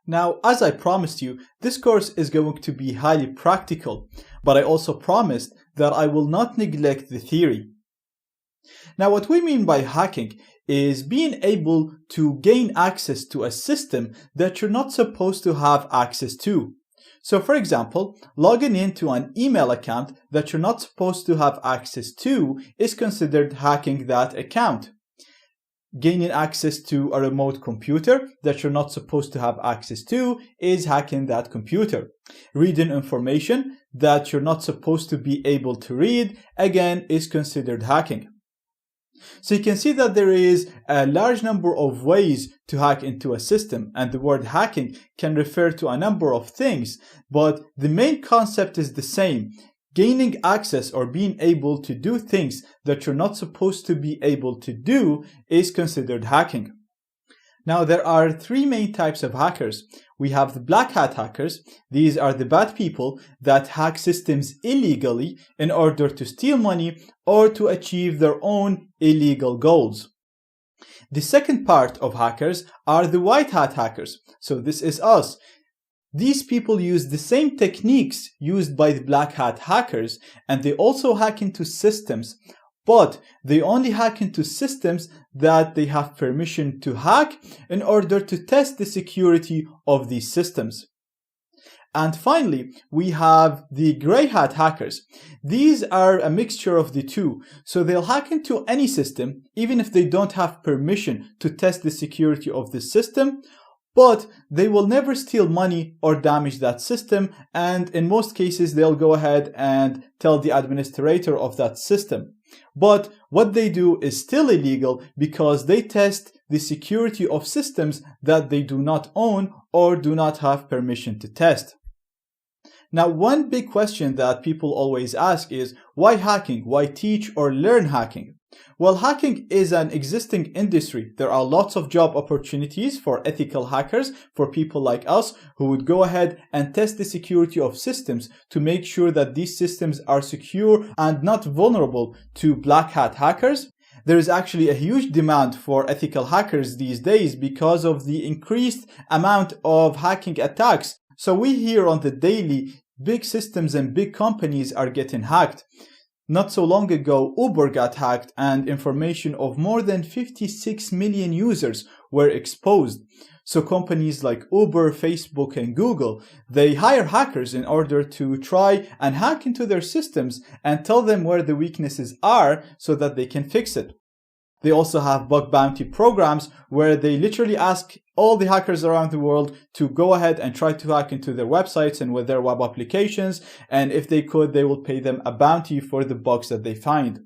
Now, as I promised you, this course is going to be highly practical, but I also promised that I will not neglect the theory. Now, what we mean by hacking is being able to gain access to a system that you're not supposed to have access to. So, for example, logging into an email account that you're not supposed to have access to is considered hacking that account. Gaining access to a remote computer that you're not supposed to have access to is hacking that computer. Reading information that you're not supposed to be able to read, again, is considered hacking. So you can see that there is a large number of ways to hack into a system, and the word hacking can refer to a number of things, but the main concept is the same. Gaining access or being able to do things that you're not supposed to be able to do is considered hacking. Now, there are three main types of hackers. We have the black hat hackers. These are the bad people that hack systems illegally in order to steal money or to achieve their own illegal goals. The second part of hackers are the white hat hackers. So this is us. These people use the same techniques used by the black hat hackers, and they also hack into systems, but they only hack into systems that they have permission to hack in order to test the security of these systems. And finally, we have the gray hat hackers. These are a mixture of the two. So they'll hack into any system, even if they don't have permission to test the security of the system, but they will never steal money or damage that system, and in most cases they'll go ahead and tell the administrator of that system. But what they do is still illegal because they test the security of systems that they do not own or do not have permission to test. Now, one big question that people always ask is, why hacking? Why teach or learn hacking? Well, hacking is an existing industry. There are lots of job opportunities for ethical hackers, for people like us who would go ahead and test the security of systems to make sure that these systems are secure and not vulnerable to black hat hackers. There is actually a huge demand for ethical hackers these days because of the increased amount of hacking attacks. So we hear on the daily, big systems and big companies are getting hacked. Not so long ago, Uber got hacked and information of more than 56 million users were exposed. So companies like Uber, Facebook, and Google, they hire hackers in order to try and hack into their systems and tell them where the weaknesses are so that they can fix it. They also have bug bounty programs where they literally ask all the hackers around the world to go ahead and try to hack into their websites and with their web applications, and if they could, they will pay them a bounty for the bugs that they find.